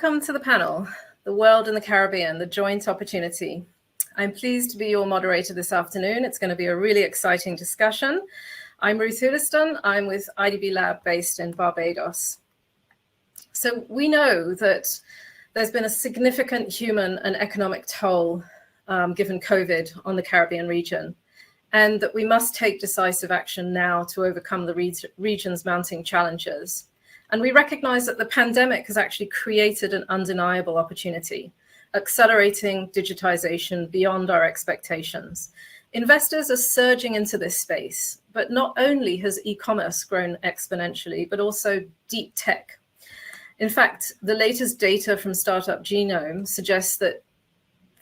Welcome to the panel, The World in the Caribbean, the Joint Opportunity. I'm pleased to be your moderator this afternoon. It's going to be a really exciting discussion. I'm Ruth Hooliston. I'm with IDB Lab based in Barbados. So we know that there's been a significant human and economic toll given COVID on the Caribbean region, and that we must take decisive action now to overcome the region's mounting challenges. And we recognize that the pandemic has actually created an undeniable opportunity, accelerating digitization beyond our expectations. Investors are surging into this space, but not only has e-commerce grown exponentially, but also deep tech. In fact, the latest data from Startup Genome suggests that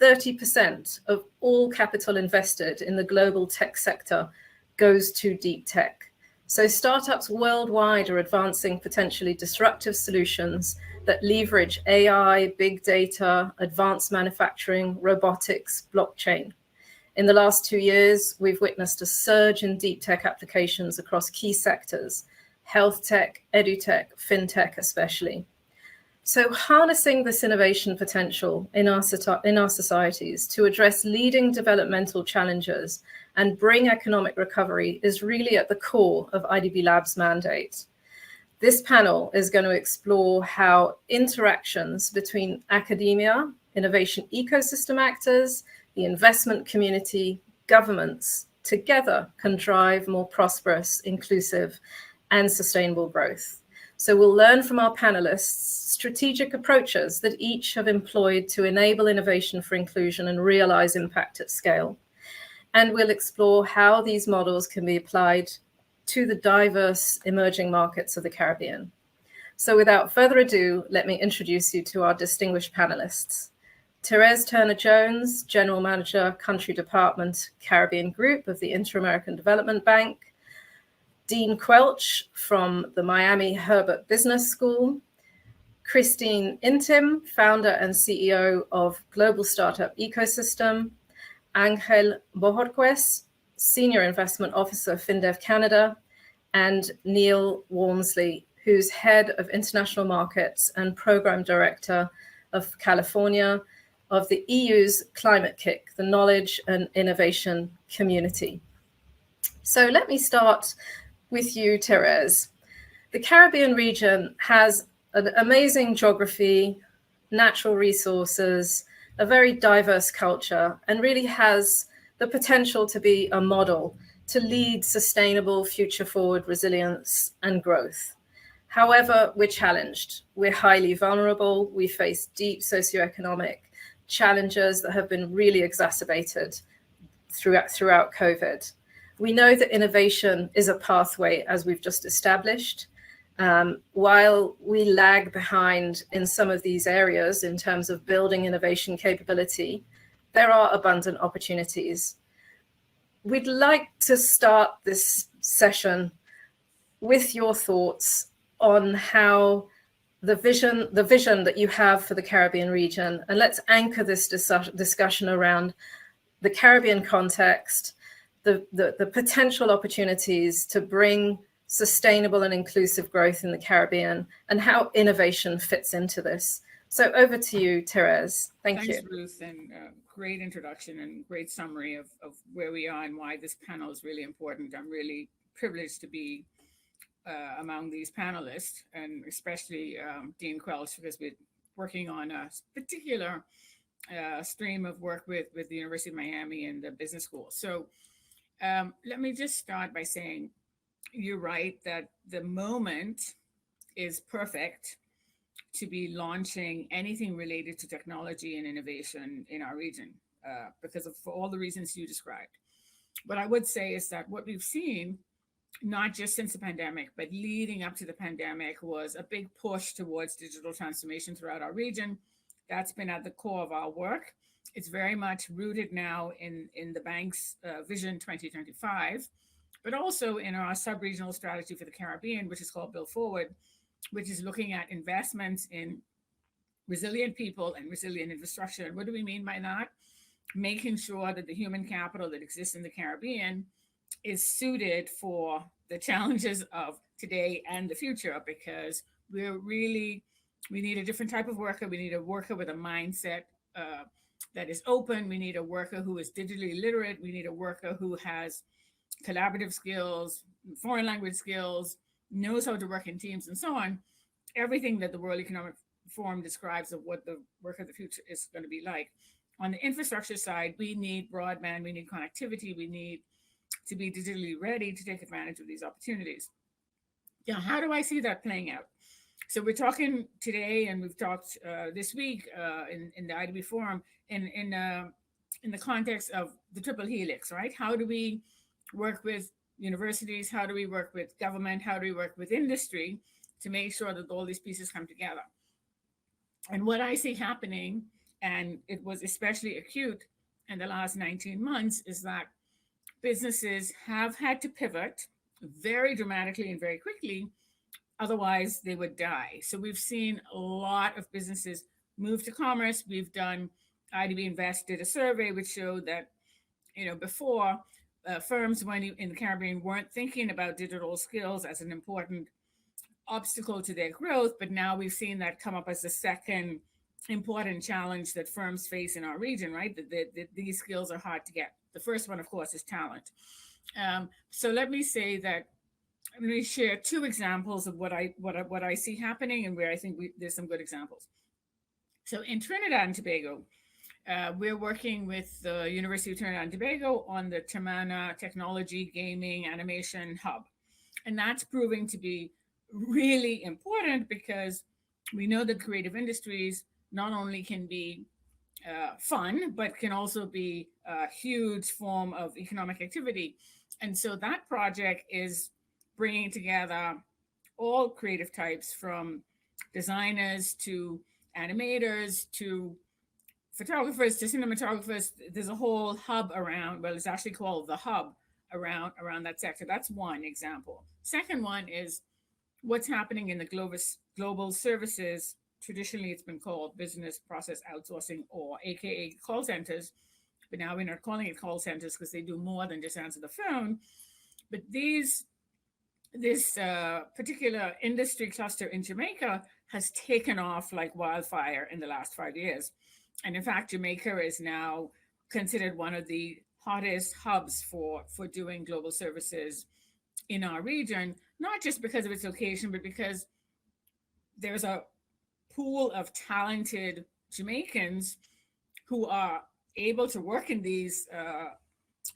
30% of all capital invested in the global tech sector goes to deep tech. So startups worldwide are advancing potentially disruptive solutions that leverage AI, big data, advanced manufacturing, robotics, blockchain. In the last 2 years, we've witnessed a surge in deep tech applications across key sectors, health tech, edutech, fintech especially. So harnessing this innovation potential in our societies to address leading developmental challenges and bring economic recovery is really at the core of IDB Lab's mandate. This panel is going to explore how interactions between academia, innovation ecosystem actors, the investment community, governments together can drive more prosperous, inclusive, and sustainable growth. So we'll learn from our panelists strategic approaches that each have employed to enable innovation for inclusion and realize impact at scale. And we'll explore how these models can be applied to the diverse emerging markets of the Caribbean. So without further ado, let me introduce you to our distinguished panelists. Therese Turner-Jones, General Manager, Country Department, Caribbean Group of the Inter-American Development Bank. Dean Quelch from the Miami Herbert Business School. Christine Intim, founder and CEO of Global Startup Ecosystem. Angel Bohorquez, Senior Investment Officer, FinDev Canada. And Neil Walmsley, who's Head of International Markets and Program Director of California of the EU's Climate-KIC, the Knowledge and Innovation Community. So let me start with you, Therese. The Caribbean region has an amazing geography, natural resources, a very diverse culture, and really has the potential to be a model to lead sustainable, future-forward resilience and growth. However, we're challenged. We're highly vulnerable. We face deep socioeconomic challenges that have been really exacerbated throughout COVID. We know that innovation is a pathway, as we've just established. While we lag behind in some of these areas in terms of building innovation capability, there are abundant opportunities. We'd like to start this session with your thoughts on how the vision that you have for the Caribbean region, and let's anchor this discussion around the Caribbean context, the potential opportunities to bring sustainable and inclusive growth in the Caribbean, and how innovation fits into this. So over to you, Therese. Thanks, you. Thanks, Ruth, and great introduction and great summary of where we are and why this panel is really important. I'm really privileged to be among these panelists, and especially Dean Quelch, because we're working on a particular stream of work with the University of Miami and the business school. So let me just start by saying, you're right that the moment is perfect to be launching anything related to technology and innovation in our region for all the reasons you described. What I would say is that what we've seen, not just since the pandemic, but leading up to the pandemic, was a big push towards digital transformation throughout our region. That's been at the core of our work. It's very much rooted now in the bank's Vision 2025, but also in our sub-regional strategy for the Caribbean, which is called Build Forward, which is looking at investments in resilient people and resilient infrastructure. And what do we mean by that? Making sure that the human capital that exists in the Caribbean is suited for the challenges of today and the future, because we're really We need a different type of worker. We need a worker with a mindset that is open. We need a worker who is digitally literate. We need a worker who has collaborative skills, foreign language skills, knows how to work in teams, and so on. Everything that the World Economic Forum describes of what the work of the future is going to be like. On the infrastructure side, we need broadband, we need connectivity, we need to be digitally ready to take advantage of these opportunities. Now, how do I see that playing out? So we're talking today, and we've talked this week in the IDB Forum in the context of the triple helix, right? How do we work with universities? How do we work with government? How do we work with industry to make sure that all these pieces come together? And what I see happening, and it was especially acute in the last 19 months, is that businesses have had to pivot very dramatically and very quickly. Otherwise, they would die. So we've seen a lot of businesses move to commerce. We've done, IDB Invest did a survey which showed that, before firms in the Caribbean weren't thinking about digital skills as an important obstacle to their growth, but now we've seen that come up as the second important challenge that firms face in our region, right? That these skills are hard to get. The first one, of course, is talent. So let me say that, let me share two examples of what I see happening and where I think there's some good examples. So in Trinidad and Tobago, we're working with the University of Trinidad and Tobago on the Tamana Technology Gaming Animation Hub. And that's proving to be really important because we know that creative industries not only can be fun, but can also be a huge form of economic activity. And so that project is bringing together all creative types, from designers to animators to photographers to cinematographers. There's a whole hub around, well, it's actually called the hub around that sector. That's one example. Second one is what's happening in the global services. Traditionally, it's been called business process outsourcing, or AKA call centers. But now we're not calling it call centers because they do more than just answer the phone. But this particular industry cluster in Jamaica has taken off like wildfire in the last 5 years. And in fact, Jamaica is now considered one of the hottest hubs for doing global services in our region, not just because of its location, but because there's a pool of talented Jamaicans who are able to work in these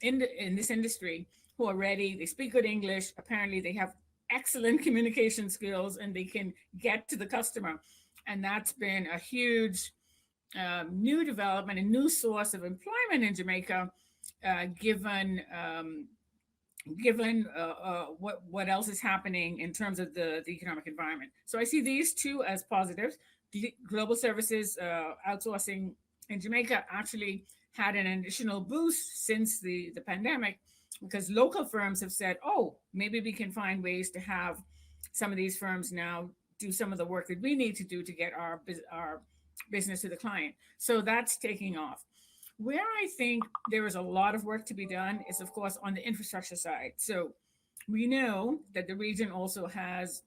in this industry, who are ready. They speak good English. Apparently, they have excellent communication skills, and they can get to the customer. And that's been a huge new development, a new source of employment in Jamaica, given what else is happening in terms of the economic environment. So I see these two as positives. The global services outsourcing in Jamaica actually had an additional boost since the pandemic, because local firms have said, oh, maybe we can find ways to have some of these firms now do some of the work that we need to do to get our business to the client. So that's taking off. Where I think there is a lot of work to be done is, of course, on the infrastructure side. So we know that the region also has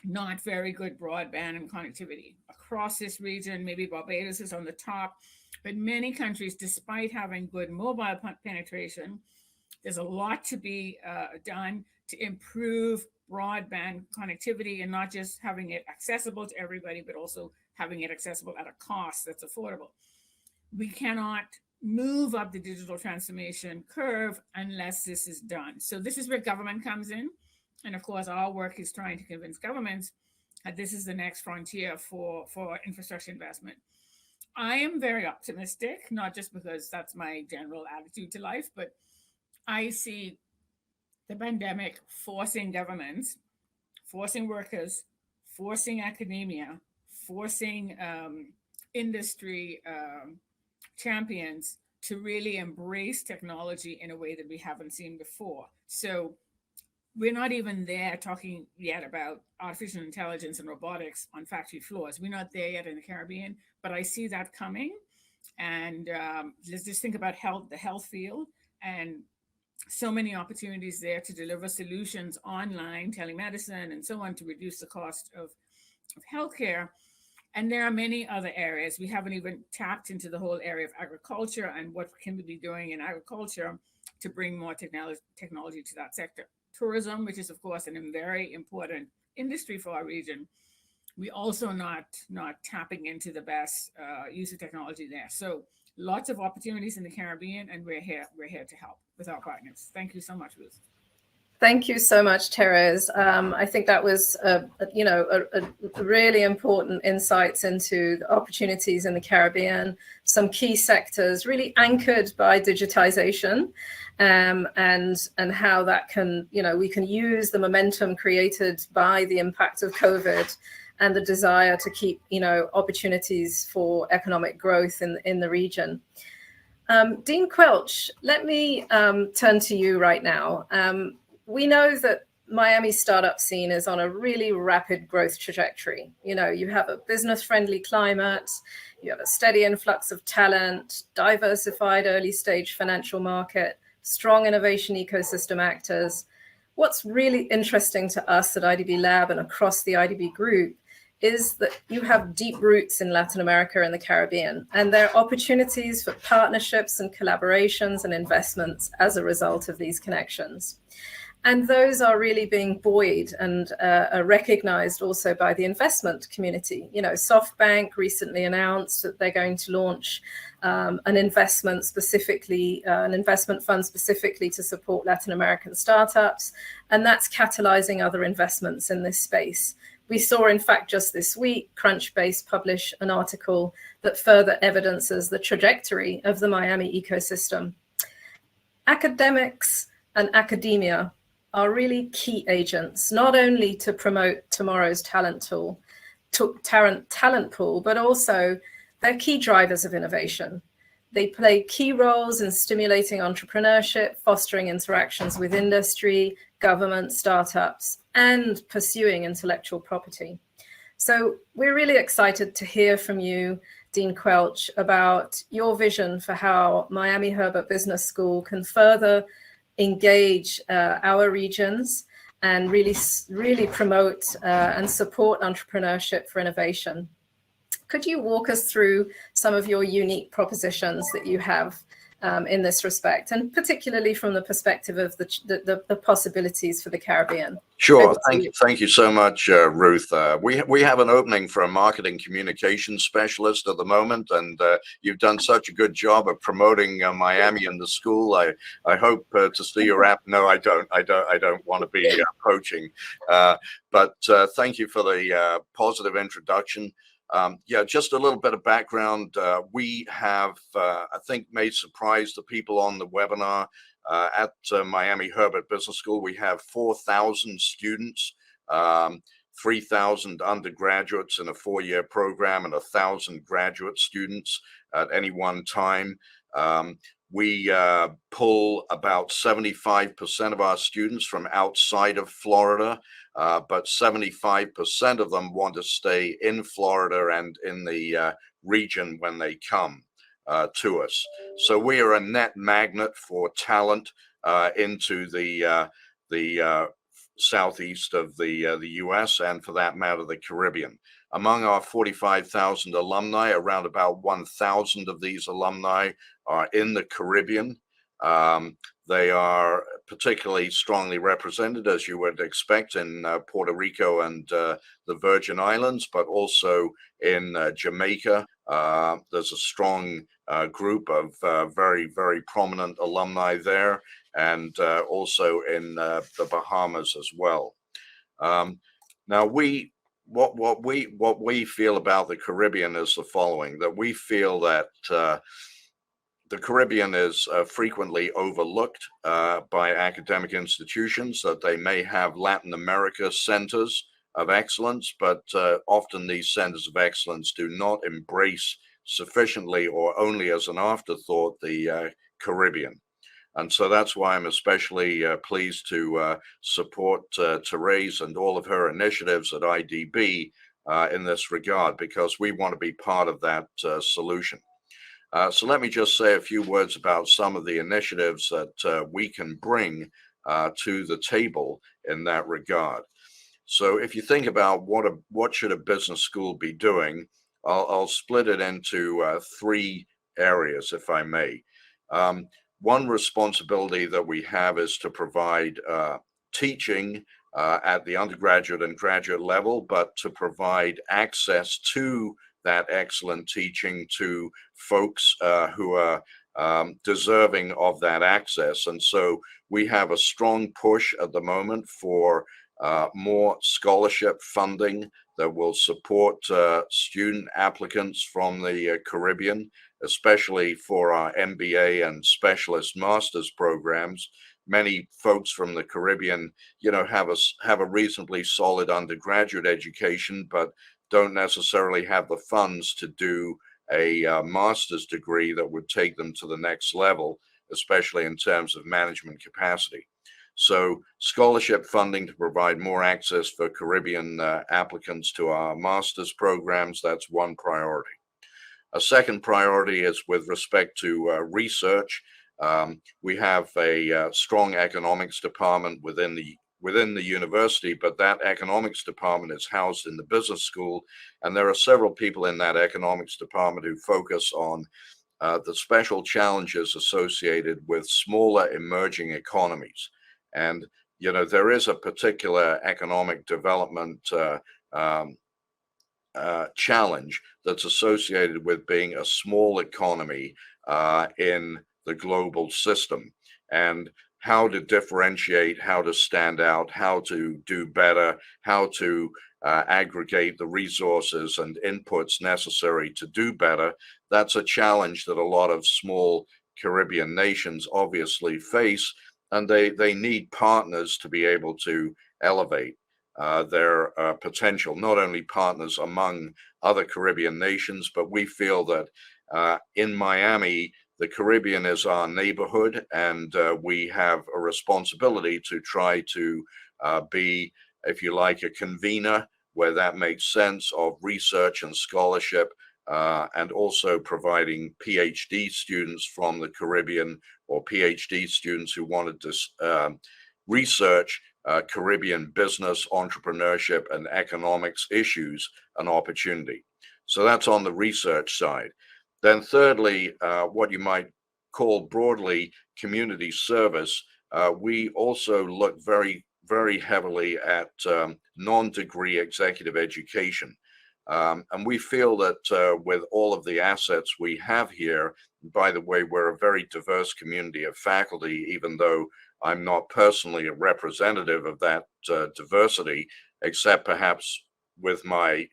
not very good broadband and connectivity. Across this region, maybe Barbados is on the top, but many countries, despite having good mobile penetration, there's a lot to be done to improve broadband connectivity, and not just having it accessible to everybody, but also having it accessible at a cost that's affordable. We cannot move up the digital transformation curve unless this is done. So this is where government comes in. And of course, our work is trying to convince governments that this is the next frontier for infrastructure investment. I am very optimistic, not just because that's my general attitude to life, but I see the pandemic forcing governments, forcing workers, forcing academia, forcing industry champions to really embrace technology in a way that we haven't seen before. So we're not even there talking yet about artificial intelligence and robotics on factory floors. We're not there yet in the Caribbean, but I see that coming. And let's just think about the health field, and so many opportunities there to deliver solutions online, telemedicine, and so on, to reduce the cost of healthcare. And there are many other areas. We haven't even tapped into the whole area of agriculture and what can we be doing in agriculture to bring more technology to that sector. Tourism, which is of course a very important industry for our region, we also not tapping into the best use of technology there. So lots of opportunities in the Caribbean, and we're here to help with our partners. Thank you so much, Ruth. Thank you so much, Therese. I think that was, a really important insights into the opportunities in the Caribbean, some key sectors really anchored by digitization, and how that can, we can use the momentum created by the impact of COVID and the desire to keep, opportunities for economic growth in the region. Dean Quelch, let me turn to you right now. We know that Miami's startup scene is on a really rapid growth trajectory. You have a business-friendly climate, you have a steady influx of talent, diversified early-stage financial market, strong innovation ecosystem actors. What's really interesting to us at IDB Lab and across the IDB Group is that you have deep roots in Latin America and the Caribbean, and there are opportunities for partnerships and collaborations and investments as a result of these connections. And those are really being buoyed and are recognized also by the investment community. SoftBank recently announced that they're going to launch an investment fund specifically to support Latin American startups, and that's catalyzing other investments in this space. We saw, in fact, just this week, Crunchbase publish an article that further evidences the trajectory of the Miami ecosystem. Academics and academia are really key agents, not only to promote tomorrow's talent pool, but also they're key drivers of innovation. They play key roles in stimulating entrepreneurship, fostering interactions with industry, government, startups, and pursuing intellectual property. So we're really excited to hear from you, Dean Quelch, about your vision for how Miami Herbert Business School can further engage our regions and really promote and support entrepreneurship for innovation. Could you walk us through some of your unique propositions that you have in this respect, and particularly from the perspective of the possibilities for the Caribbean? Sure. Thank you so much, Ruth. We have an opening for a marketing communications specialist at the moment, and you've done such a good job of promoting Miami and the school. I hope to see your app. No, I don't want to be poaching. But thank you for the positive introduction. Just a little bit of background. We have, I think, made surprise to people on the webinar. At Miami Herbert Business School, we have 4,000 students, 3,000 undergraduates in a 4-year program, and 1,000 graduate students at any one time. We pull about 75% of our students from outside of Florida, but 75% of them want to stay in Florida and in the region when they come to us. So we are a net magnet for talent into the southeast of the U.S. and, for that matter, the Caribbean. Among our 45,000 alumni, around about 1,000 of these alumni are in the Caribbean. They are particularly strongly represented, as you would expect, in Puerto Rico and the Virgin Islands, but also in Jamaica. There's a strong group of very, very prominent alumni there, and also in the Bahamas as well. Now, what we feel about the Caribbean is the following: that we feel that the Caribbean is frequently overlooked by academic institutions, that they may have Latin America centers of excellence, but often these centers of excellence do not embrace sufficiently, or only as an afterthought, the Caribbean. And so that's why I'm especially pleased to support Therese and all of her initiatives at IDB in this regard, because we want to be part of that solution. So let me just say a few words about some of the initiatives that we can bring to the table in that regard. So if you think about what should a business school be doing, I'll split it into three areas, if I may. One responsibility that we have is to provide teaching at the undergraduate and graduate level, but to provide access to that excellent teaching to folks who are deserving of that access. And so we have a strong push at the moment for more scholarship funding that will support student applicants from the Caribbean, especially for our MBA and specialist master's programs. Many folks from the Caribbean, have a reasonably solid undergraduate education, but don't necessarily have the funds to do a master's degree that would take them to the next level, especially in terms of management capacity. So scholarship funding to provide more access for Caribbean applicants to our master's programs, that's one priority. A second priority is with respect to research. We have a strong economics department within the university, but that economics department is housed in the business school, and there are several people in that economics department who focus on the special challenges associated with smaller emerging economies. And there is a particular economic development challenge that's associated with being a small economy in the global system, and how to differentiate, how to stand out, how to do better, how to aggregate the resources and inputs necessary to do better. That's a challenge that a lot of small Caribbean nations obviously face, and they need partners to be able to elevate their potential, not only partners among other Caribbean nations, but we feel that in Miami, the Caribbean is our neighborhood, and we have a responsibility to try to be, if you like, a convener where that makes sense of research and scholarship, and also providing PhD students from the Caribbean or PhD students who wanted to research Caribbean business, entrepreneurship, and economics issues an opportunity. So that's on the research side. Then thirdly, what you might call broadly community service. We also look very, very heavily at non-degree executive education. And we feel that with all of the assets we have here, by the way, we're a very diverse community of faculty, even though I'm not personally a representative of that diversity, except perhaps with my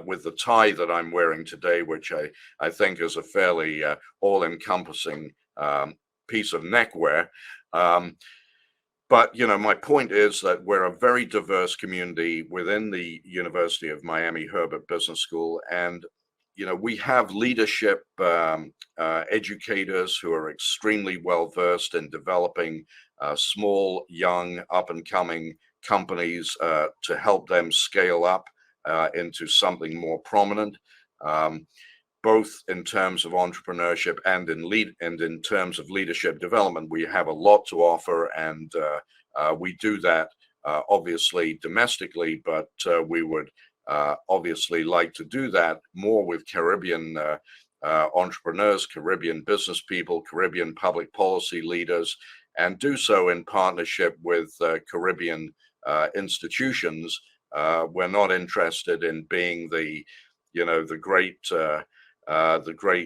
with the tie that I'm wearing today, which I think is a fairly all-encompassing piece of neckwear. But, my point is that we're a very diverse community within the University of Miami Herbert Business School. And, we have leadership educators who are extremely well-versed in developing small, young, up-and-coming companies to help them scale up into something more prominent, both in terms of entrepreneurship and in terms of leadership development. We have a lot to offer, and we do that obviously domestically, but we would obviously like to do that more with Caribbean entrepreneurs, Caribbean business people, Caribbean public policy leaders, and do so in partnership with Caribbean institutions. We're not interested in being the great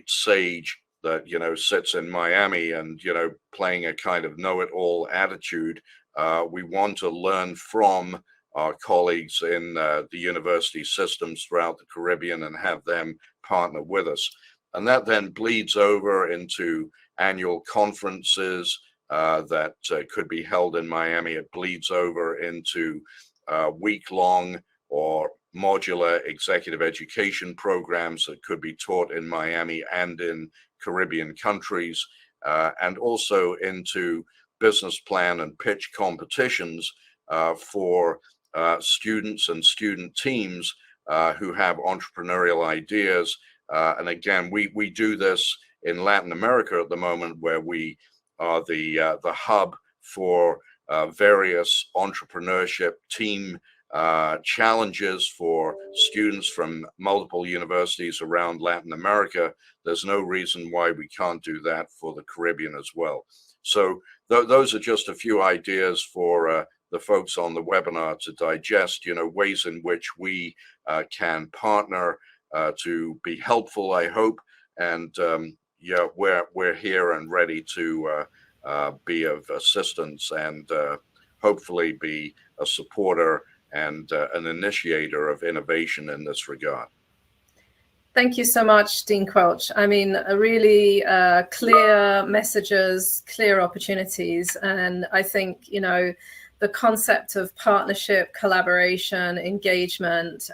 sage that sits in Miami and playing a kind of know-it-all attitude. We want to learn from our colleagues in the university systems throughout the Caribbean and have them partner with us, and that then bleeds over into annual conferences that could be held in Miami. It bleeds over into week-long or modular executive education programs that could be taught in Miami and in Caribbean countries, and also into business plan and pitch competitions for students and student teams who have entrepreneurial ideas. And again, we do this in Latin America at the moment, where we are the hub for various entrepreneurship team challenges for students from multiple universities around Latin America, there's no reason why we can't do that for the Caribbean as well. So those are just a few ideas for the folks on the webinar to digest, ways in which we can partner to be helpful, I hope. And yeah, we're here and ready to be of assistance and hopefully be a supporter and an initiator of innovation in this regard. Thank you so much, Dean Quelch. I mean, really clear messages, clear opportunities. And I think, the concept of partnership, collaboration, engagement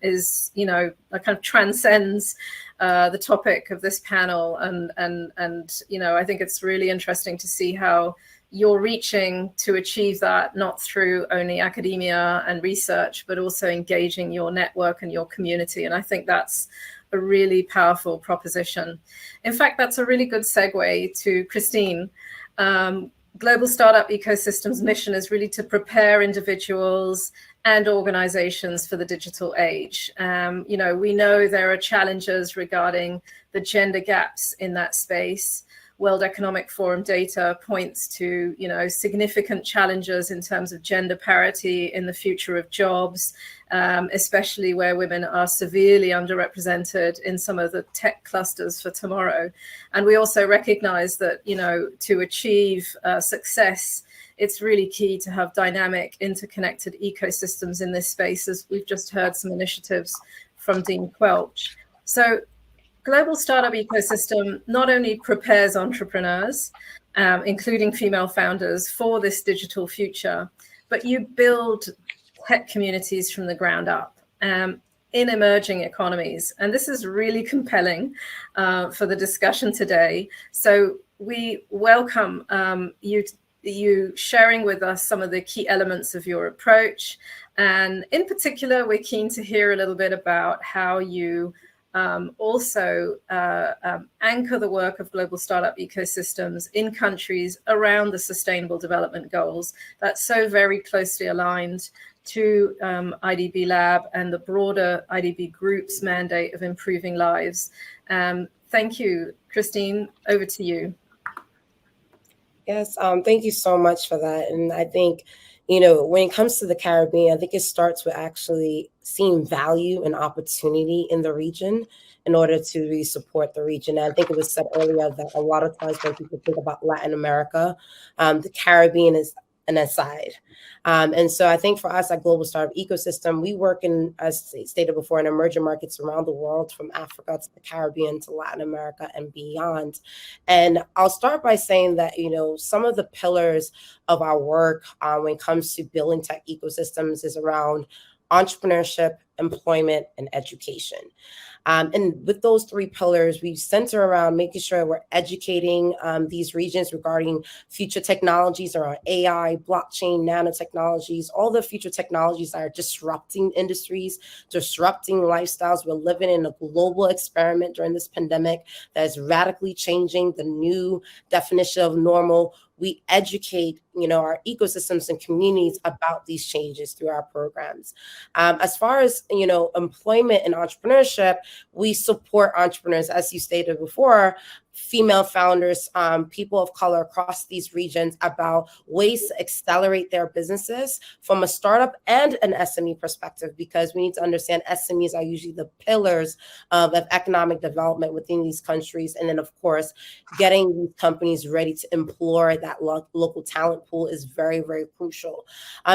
is, kind of transcends the topic of this panel. And I think it's really interesting to see how you're reaching to achieve that, not through only academia and research, but also engaging your network and your community. And I think that's a really powerful proposition. In fact, that's a really good segue to Christine. Global Startup Ecosystem's mission is really to prepare individuals and organizations for the digital age. We know there are challenges regarding the gender gaps in that space. World Economic Forum data points to, significant challenges in terms of gender parity in the future of jobs, especially where women are severely underrepresented in some of the tech clusters for tomorrow. And we also recognize that, to achieve success, it's really key to have dynamic, interconnected ecosystems in this space, as we've just heard some initiatives from Dean Quelch. So Global Startup Ecosystem not only prepares entrepreneurs, including female founders, for this digital future, but you build tech communities from the ground up in emerging economies. And this is really compelling for the discussion today. So we welcome you sharing with us some of the key elements of your approach. And in particular, we're keen to hear a little bit about how you also anchor the work of global startup ecosystems in countries around the Sustainable Development Goals. That's so very closely aligned to IDB Lab and the broader IDB Group's mandate of improving lives. Thank you, Christine, over to you. Yes, thank you so much for that. And I think, when it comes to the Caribbean, I think it starts with actually seeing value and opportunity in the region in order to really support the region. And I think it was said earlier that a lot of times when people think about Latin America, the Caribbean is an aside. And so I think for us at Global Startup Ecosystem, we work in, as stated before, in emerging markets around the world, from Africa to the Caribbean to Latin America and beyond. And I'll start by saying that, some of the pillars of our work when it comes to building tech ecosystems is around entrepreneurship, employment, and education. And with those three pillars, we center around making sure we're educating these regions regarding future technologies around AI, blockchain, nanotechnologies, all the future technologies that are disrupting industries, disrupting lifestyles. We're living in a global experiment during this pandemic that is radically changing the new definition of normal. We educate, our ecosystems and communities about these changes through our programs. As far as, employment and entrepreneurship, we support entrepreneurs, as you stated before, female founders, people of color across these regions, about ways to accelerate their businesses from a startup and an SME perspective, because we need to understand SMEs are usually the pillars of economic development within these countries. And then, of course, getting these companies ready to employ that local talent pool is very, very crucial.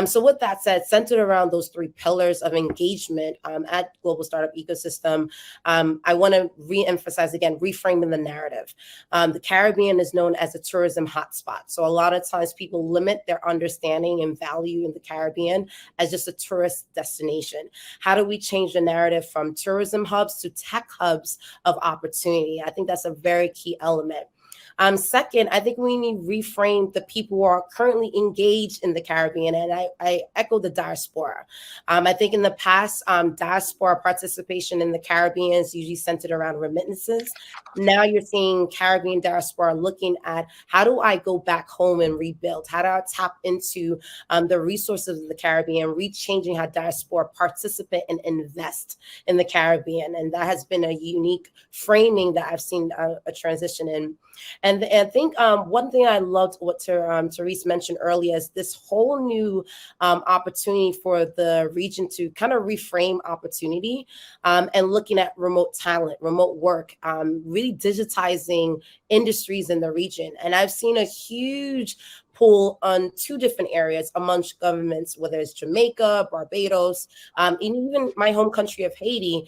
So with that said, centered around those three pillars of engagement at Global Startup Ecosystem, I want to reemphasize again, reframing the narrative. The Caribbean is known as a tourism hotspot. So a lot of times people limit their understanding and value in the Caribbean as just a tourist destination. How do we change the narrative from tourism hubs to tech hubs of opportunity? I think that's a very key element. Second, I think we need to reframe the people who are currently engaged in the Caribbean, and I echo the diaspora. I think in the past, diaspora participation in the Caribbean is usually centered around remittances. Now you're seeing Caribbean diaspora looking at, how do I go back home and rebuild? How do I tap into the resources of the Caribbean, rechanging how diaspora participate and invest in the Caribbean? And that has been a unique framing that I've seen a transition in. And I think one thing I loved what Therese mentioned earlier is this whole new opportunity for the region to kind of reframe opportunity and looking at remote talent, remote work, really digitizing industries in the region. And I've seen a huge pull on two different areas amongst governments, whether it's Jamaica, Barbados, and even my home country of Haiti,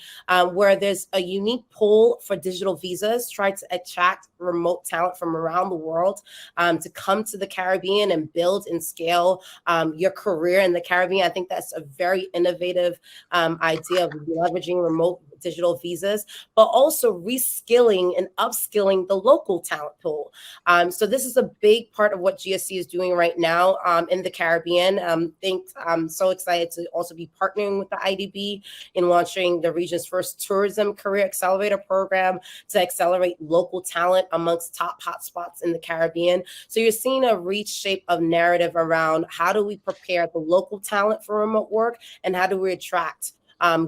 where there's a unique pull for digital visas, try to attract remote talent from around the world to come to the Caribbean and build and scale your career in the Caribbean. I think that's a very innovative idea of leveraging remote digital visas, but also reskilling and upskilling the local talent pool. So this is a big part of what GSC is doing right now in the Caribbean. I'm so excited to also be partnering with the IDB in launching the region's first tourism career accelerator program to accelerate local talent amongst top hotspots in the Caribbean. So you're seeing a reshape of narrative around how do we prepare the local talent for remote work, and how do we attract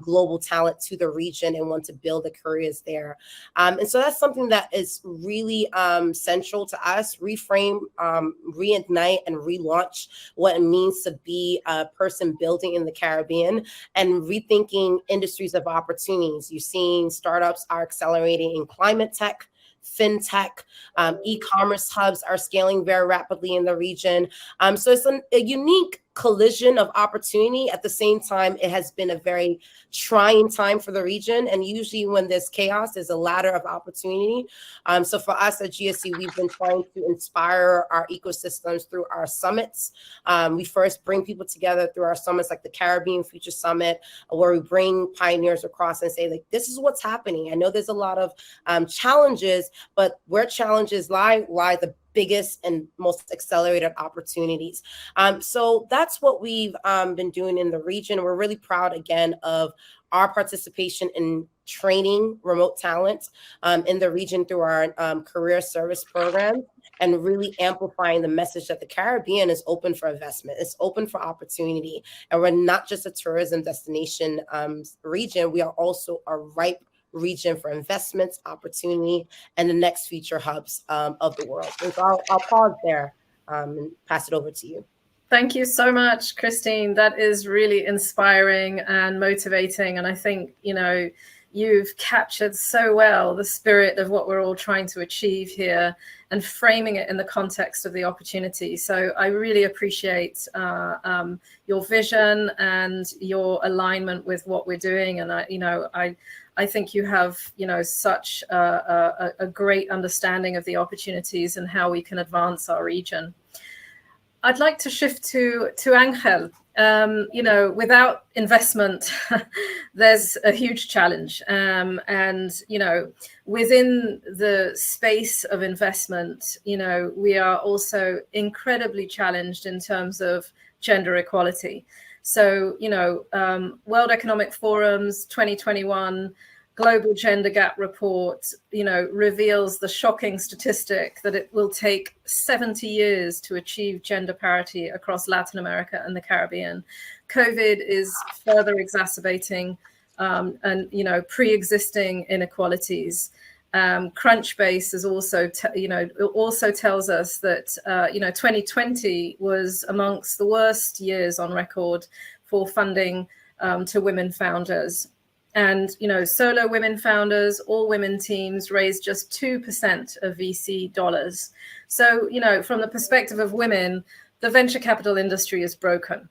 global talent to the region and want to build the careers there. And so that's something that is really central to us, reframe, reignite, and relaunch what it means to be a person building in the Caribbean and rethinking industries of opportunities. You're seeing startups are accelerating in climate tech, fintech, e-commerce hubs are scaling very rapidly in the region. So it's a unique collision of opportunity. At the same time, it has been a very trying time for the region. And usually when there's chaos, there's a ladder of opportunity. So for us at GSC, we've been trying to inspire our ecosystems through our summits. We first bring people together through our summits, like the Caribbean Future Summit, where we bring pioneers across and say, like, this is what's happening. I know there's a lot of challenges, but where challenges lie the biggest and most accelerated opportunities. So that's what we've been doing in the region. We're really proud, again, of our participation in training remote talent in the region through our career service program, and really amplifying the message that the Caribbean is open for investment. It's open for opportunity. And we're not just a tourism destination region. We are also a ripe region for investments, opportunity, and the next future hubs of the world. So I'll pause there and pass it over to you. Thank you so much, Christine. That is really inspiring and motivating. And I think, you've captured so well the spirit of what we're all trying to achieve here and framing it in the context of the opportunity. So I really appreciate your vision and your alignment with what we're doing. And I think you have, such a great understanding of the opportunities and how we can advance our region. I'd like to shift to Angel. Without investment, there's a huge challenge. And, within the space of investment, we are also incredibly challenged in terms of gender equality. So, World Economic Forum's 2021 Global Gender Gap Report, reveals the shocking statistic that it will take 70 years to achieve gender parity across Latin America and the Caribbean. COVID is further exacerbating and pre-existing inequalities. Crunchbase is also tells us that 2020 was amongst the worst years on record for funding to women founders. And, solo women founders, all women teams raised just 2% of VC dollars. So, from the perspective of women, the venture capital industry is broken.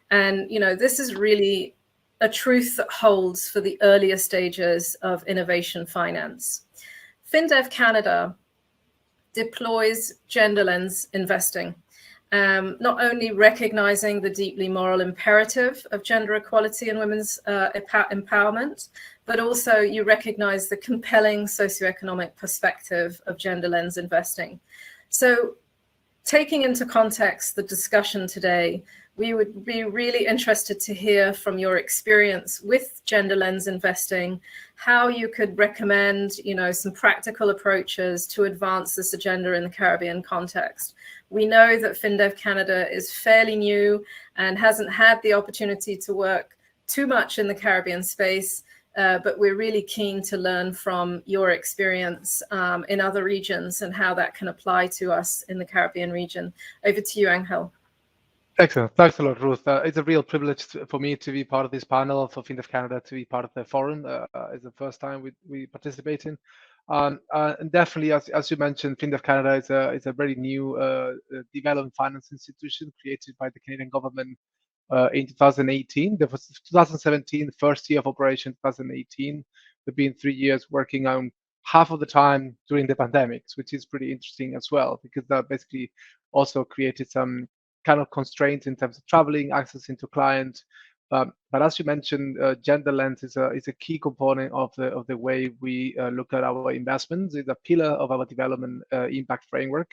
And, this is really a truth that holds for the earlier stages of innovation finance. FinDev Canada deploys gender lens investing, not only recognizing the deeply moral imperative of gender equality and women's empowerment, but also you recognize the compelling socioeconomic perspective of gender lens investing. So taking into context the discussion today, we would be really interested to hear from your experience with gender lens investing, how you could recommend, some practical approaches to advance this agenda in the Caribbean context. We know that FinDev Canada is fairly new and hasn't had the opportunity to work too much in the Caribbean space, but we're really keen to learn from your experience in other regions and how that can apply to us in the Caribbean region. Over to you, Angel. Excellent. Thanks a lot, Ruth. It's a real privilege for me to be part of this panel, for FinDev Canada to be part of the forum. It's the first time we participate in. And definitely, as you mentioned, FinDev Canada is a very new development finance institution created by the Canadian government in 2018. There was 2017, the first year of operation, 2018. We've been 3 years working on half of the time during the pandemics, which is pretty interesting as well, because that basically also created some kind of constraints in terms of traveling, access into client. But as you mentioned, gender lens is a key component of the way we look at our investments. It's a pillar of our development impact framework.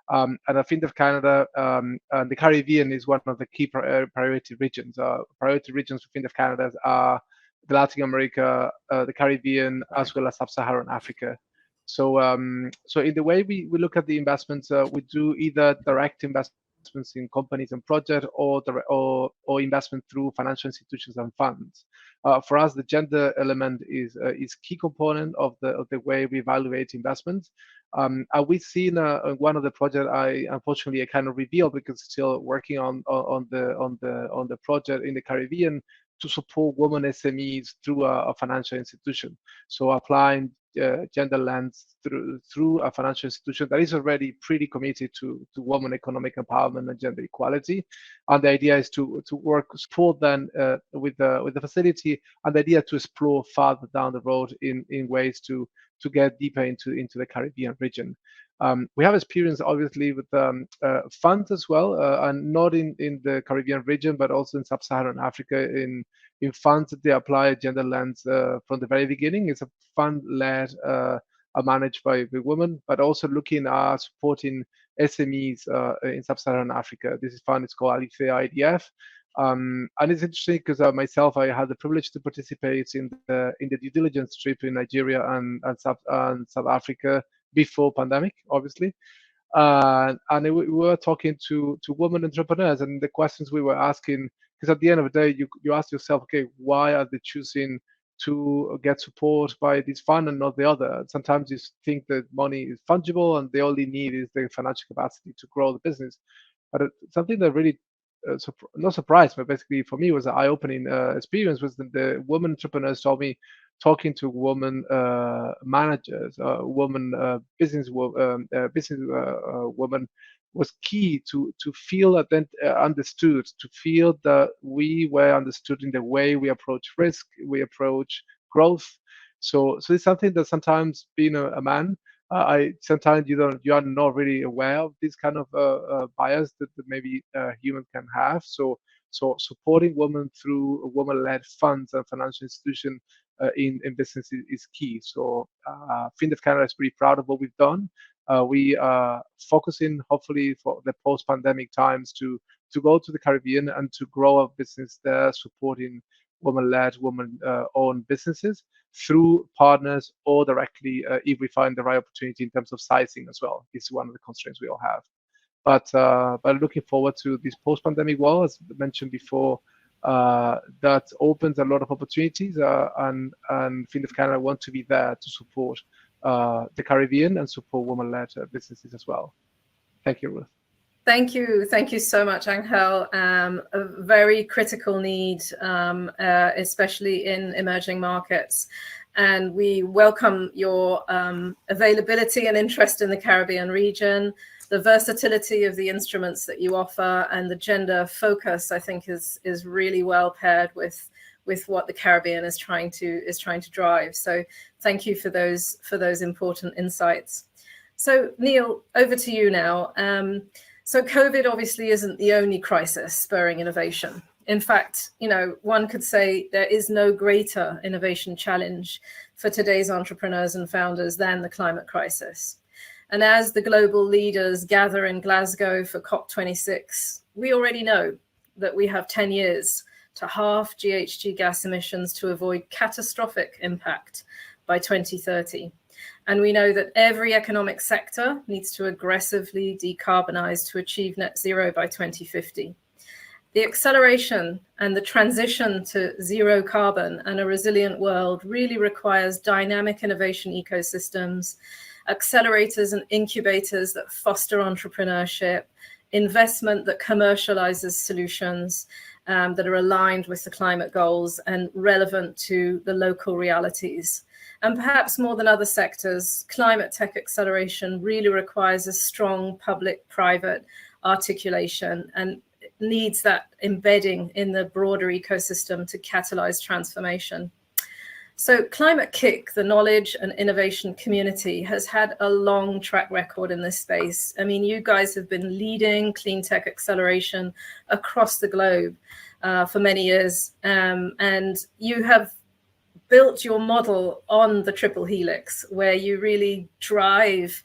And I think of Canada, and the Caribbean is one of the key priority regions. Priority regions within of Canada are the Latin America, the Caribbean, as well as Sub-Saharan Africa. So in the way we look at the investments, we do either direct investments in companies and projects, or investment through financial institutions and funds. For us, the gender element is key component of the way we evaluate investments. And we've seen one of the projects I cannot reveal because still working on the project in the Caribbean to support women SMEs through a financial institution. So applying gender lens through a financial institution that is already pretty committed to women economic empowerment and gender equality. And the idea is to support them with the facility, and the idea to explore further down the road in ways to get deeper into the Caribbean region. We have experience obviously with funds as well, and not in the Caribbean region, but also in Sub-Saharan Africa in funds that they apply a gender lens from the very beginning. It's a fund led, managed by women, but also looking at supporting SMEs in Sub-Saharan Africa. This fund is called Hélice IDF. And it's interesting because myself, I had the privilege to participate in the due diligence trip in Nigeria and South Africa before pandemic, obviously. And we were talking to women entrepreneurs, and the questions we were asking, because at the end of the day, you ask yourself, okay, why are they choosing to get support by this fund and not the other? Sometimes you think that money is fungible and they only need is the financial capacity to grow the business. But something that really not surprised, but basically for me was an eye-opening experience was the women entrepreneurs told me, talking to women managers, women business women, was key to feel understood, to feel that we were understood in the way we approach risk, we approach growth. So it's something that sometimes being a man, sometimes you are not really aware of this kind of bias that maybe human can have. So supporting women through women-led funds and financial institutions in business is key. So FinDev Canada is pretty proud of what we've done. We are focusing, hopefully, for the post-pandemic times to go to the Caribbean and to grow our business there, supporting women-led, women-owned businesses through partners or directly if we find the right opportunity in terms of sizing as well. This is one of the constraints we all have. But looking forward to this post-pandemic world, as mentioned before, that opens a lot of opportunities, and FinDev Canada want to be there to support the Caribbean and support women-led businesses as well. Thank you, Ruth. Thank you so much, Angel. A very critical need, especially in emerging markets. And we welcome your availability and interest in the Caribbean region, the versatility of the instruments that you offer, and the gender focus, I think, is really well paired with what the Caribbean is trying to drive. So thank you for those important insights. So Neil, over to you now. So COVID obviously isn't the only crisis spurring innovation. In fact, one could say there is no greater innovation challenge for today's entrepreneurs and founders than the climate crisis. And as the global leaders gather in Glasgow for COP26, we already know that we have 10 years to halve GHG gas emissions to avoid catastrophic impact by 2030. And we know that every economic sector needs to aggressively decarbonize to achieve net zero by 2050. The acceleration and the transition to zero carbon and a resilient world really requires dynamic innovation ecosystems, accelerators and incubators that foster entrepreneurship, investment that commercializes solutions that are aligned with the climate goals and relevant to the local realities. And perhaps more than other sectors, climate tech acceleration really requires a strong public-private articulation and needs that embedding in the broader ecosystem to catalyze transformation. So Climate-KIC, the knowledge and innovation community, has had a long track record in this space. I mean, you guys have been leading clean tech acceleration across the globe for many years, and you have built your model on the triple helix, where you really drive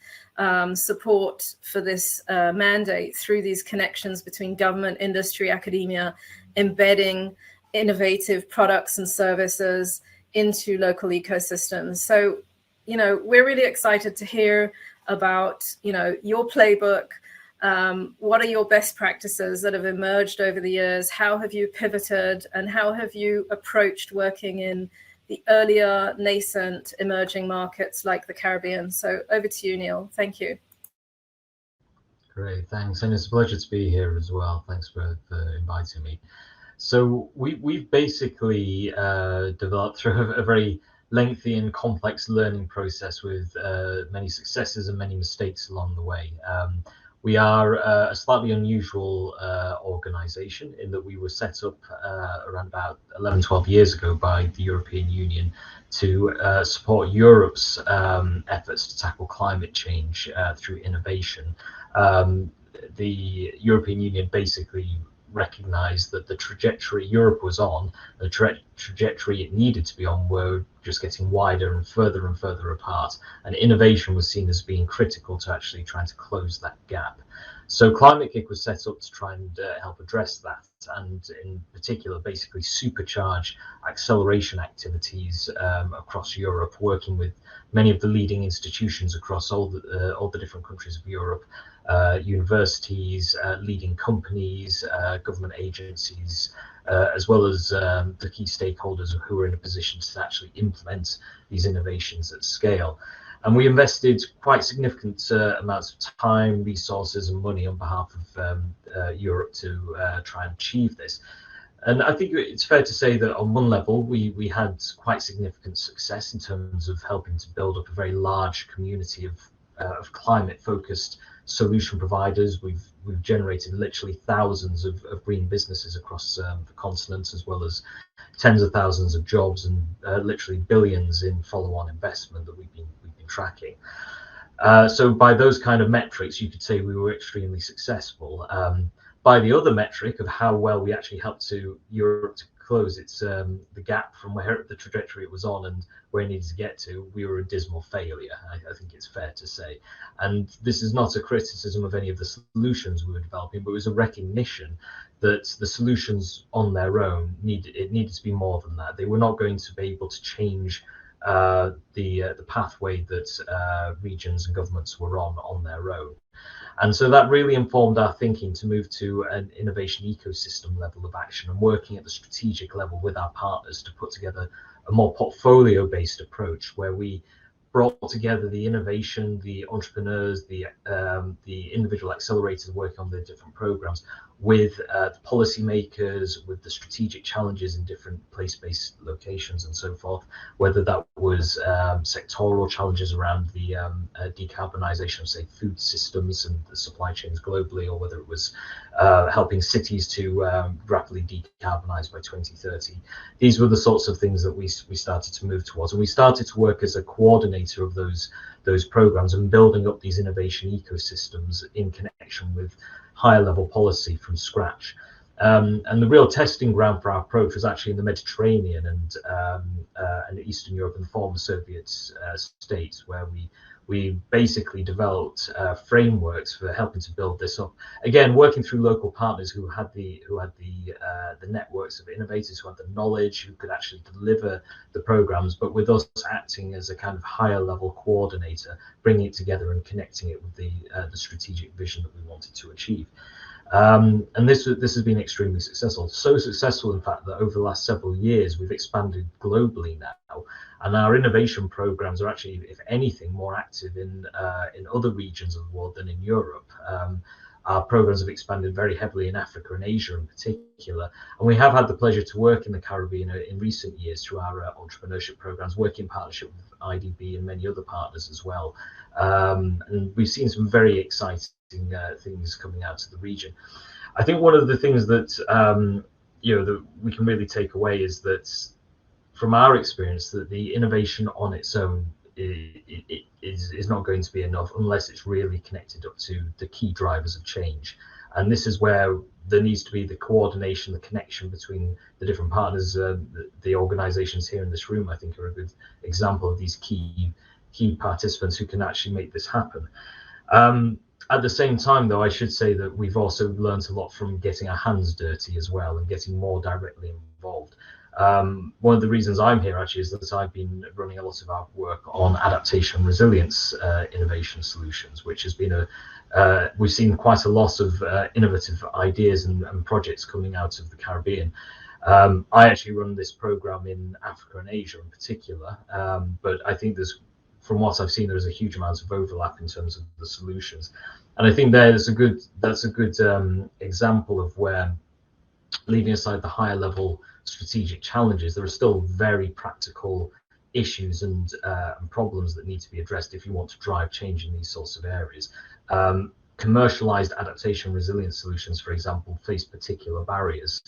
support for this mandate through these connections between government, industry, academia, embedding innovative products and services into local ecosystems. So, we're really excited to hear about, your playbook. What are your best practices that have emerged over the years? How have you pivoted, and how have you approached working in the earlier nascent emerging markets like the Caribbean? So over to you, Neil. Thank you. Great, thanks. And it's a pleasure to be here as well. Thanks for inviting me. So we've basically developed through a very lengthy and complex learning process with many successes and many mistakes along the way. We are a slightly unusual organization in that we were set up around about 11, 12 years ago by the European Union to support Europe's efforts to tackle climate change through innovation. The European Union basically recognized that the trajectory Europe was on, the trajectory it needed to be on, were just getting wider and further apart, and innovation was seen as being critical to actually trying to close that gap. So Climate-KIC was set up to try and help address that, and in particular basically supercharge acceleration activities across Europe, working with many of the leading institutions across all the different countries of Europe, universities, leading companies, government agencies, as well as the key stakeholders who are in a position to actually implement these innovations at scale. And we invested quite significant amounts of time, resources and money on behalf of Europe to try and achieve this. And I think it's fair to say that on one level, we had quite significant success in terms of helping to build up a very large community of climate-focused solution providers. We've generated literally thousands of green businesses across the continent, as well as tens of thousands of jobs and literally billions in follow-on investment that we've been tracking. So by those kind of metrics, you could say we were extremely successful. By the other metric of how well we actually helped Europe to close the gap from where the trajectory it was on and where it needed to get to, we were a dismal failure. I think it's fair to say. And this is not a criticism of any of the solutions we were developing, but it was a recognition that the solutions on their own needed to be more than that. They were not going to be able to change the pathway that regions and governments were on their own. And so that really informed our thinking to move to an innovation ecosystem level of action and working at the strategic level with our partners to put together a more portfolio-based approach where we brought together the innovation, the entrepreneurs, the individual accelerators working on the different programs with the policymakers, with the strategic challenges in different place-based locations and so forth, whether that was sectoral challenges around the decarbonisation of, say, food systems and the supply chains globally, or whether it was helping cities to rapidly decarbonise by 2030. These were the sorts of things that we started to move towards, and we started to work as a coordinator of those programs and building up these innovation ecosystems in connection with higher level policy from scratch. And the real testing ground for our approach was actually in the Mediterranean and Eastern Europe and the former Soviet states, where we basically developed frameworks for helping to build this up. Again, working through local partners who had the networks of innovators, who had the knowledge, who could actually deliver the programs, but with us acting as a kind of higher level coordinator, bringing it together and connecting it with the strategic vision that we wanted to achieve. And this has been extremely successful. So successful, in fact, that over the last several years we've expanded globally now, and our innovation programs are actually, if anything, more active in other regions of the world than in Europe. Our programs have expanded very heavily in Africa and Asia in particular, and we have had the pleasure to work in the Caribbean in recent years through our entrepreneurship programs, working in partnership with IDB and many other partners as well. And we've seen some very exciting things coming out of the region. I think one of the things that that we can really take away is that, from our experience, that the innovation on its own is not going to be enough unless it's really connected up to the key drivers of change. And this is where there needs to be the coordination, the connection between the different partners. The organizations here in this room, I think, are a good example of these key participants who can actually make this happen. At the same time, though, I should say that we've also learned a lot from getting our hands dirty as well and getting more directly involved. One of the reasons I'm here actually is that I've been running a lot of our work on adaptation resilience innovation solutions, which has been we've seen quite a lot of innovative ideas and projects coming out of the Caribbean. I actually run this program in Africa and Asia in particular, but I think from what I've seen, there's a huge amount of overlap in terms of the solutions. And I think that's a good example of where, leaving aside the higher level strategic challenges, there are still very practical issues and problems that need to be addressed if you want to drive change in these sorts of areas. Commercialized adaptation resilience solutions, for example, face particular barriers,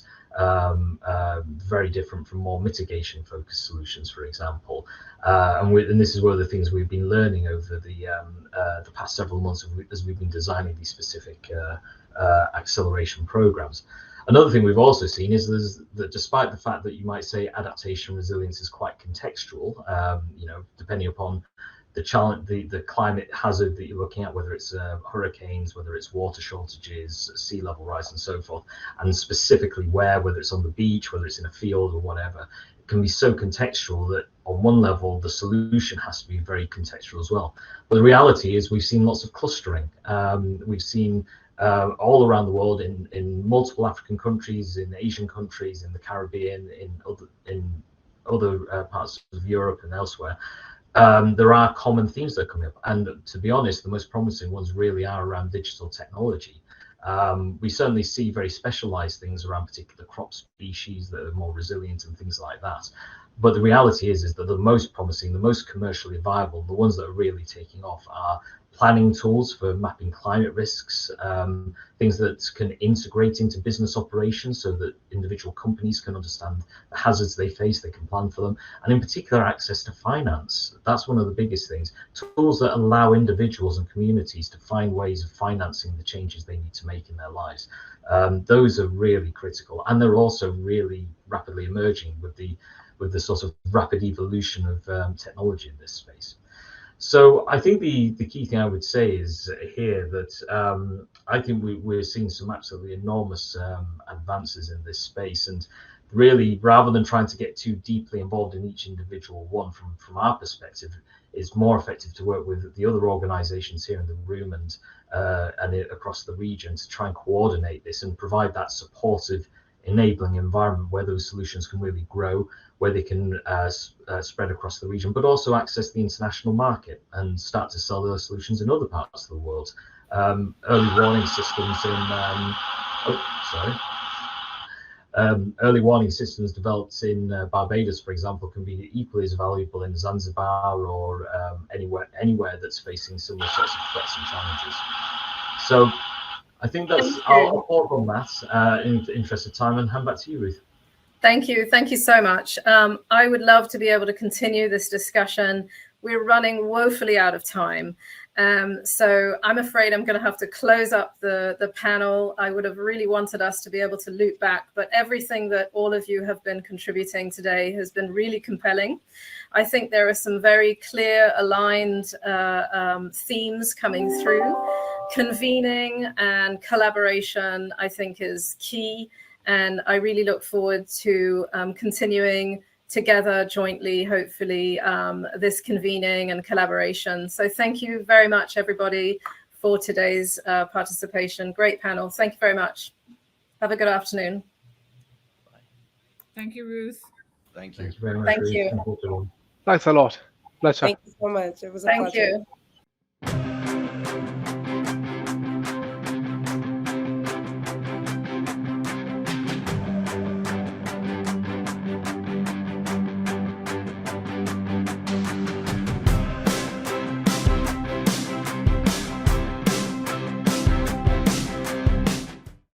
very different from more mitigation focused solutions, for example. And this is one of the things we've been learning over the past several months as we've been designing these specific acceleration programs. Another thing we've also seen is that despite the fact that you might say adaptation resilience is quite contextual, depending upon the challenge, the climate hazard that you're looking at, whether it's hurricanes, whether it's water shortages, sea level rise, and so forth, and specifically whether it's on the beach, whether it's in a field or whatever, it can be so contextual that on one level the solution has to be very contextual as well. But the reality is we've seen lots of clustering. We've seen all around the world, in multiple African countries, in Asian countries, in the Caribbean, in other parts of Europe and elsewhere. There are common themes that are coming up, and to be honest, the most promising ones really are around digital technology. We certainly see very specialized things around particular crop species that are more resilient and things like that. But the reality is that the most promising, the most commercially viable, the ones that are really taking off are planning tools for mapping climate risks, things that can integrate into business operations so that individual companies can understand the hazards they face, they can plan for them, and in particular access to finance. That's one of the biggest things. Tools that allow individuals and communities to find ways of financing the changes they need to make in their lives. Those are really critical, and they're also really rapidly emerging with the sort of rapid evolution of technology in this space. So I think the key thing I would say is here that I think we're seeing some absolutely enormous advances in this space, and really, rather than trying to get too deeply involved in each individual one, from our perspective, it's more effective to work with the other organizations here in the room and across the region to try and coordinate this and provide that supportive, enabling environment where those solutions can really grow, where they can spread across the region, but also access the international market and start to sell those solutions in other parts of the world. Early warning systems early warning systems developed in Barbados, for example, can be equally as valuable in Zanzibar or anywhere that's facing similar sorts of threats and challenges. So I think I'll pause on that in the interest of time and hand back to you, Ruth. Thank you so much. I would love to be able to continue this discussion we're running woefully out of time. So I'm afraid I'm going to have to close up the panel. I would have really wanted us to be able to loop back, but everything that all of you have been contributing today has been really compelling. I think there are some very clear, aligned themes coming through. Convening and collaboration, I think, is key. And I really look forward to continuing together jointly, hopefully, this convening and collaboration. So thank you very much, everybody, for today's participation. Great panel. Thank you very much. Have a good afternoon. Thank you, Ruth. Thank you. Thank you very much. Thank Ruth. you. Thank you. Thanks a lot. Pleasure. Thank you so much. It was a Thank pleasure. you.